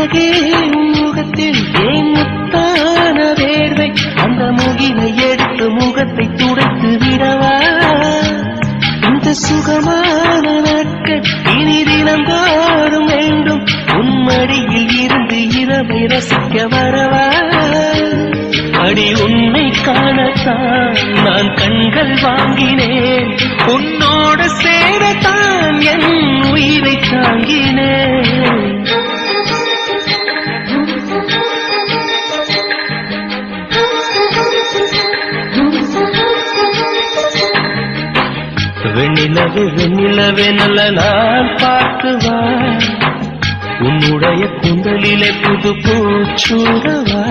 அழகே முகத்தில் ஏன் முத்தான வேர்வை அந்த முகிலை எடுத்து முகத்தை துடைத்து விடவா இந்த சுகமான நாட்கள் இனி தினந்தோறும் வேண்டும் உன்மடியில் இருந்து இரவை ரசிக்க வரவா அடி உன்னை காணத்தான் நான் கண்கள் வாங்கினேன் உன்னோடு சேரத்தான் என் உயிரை தாங்கினேன் வெண்ணிலவே வெண்ணிலவே நல்ல நான் பார்க்குவான் உன்னுடைய குந்தலிலே புது பூச்சூடவா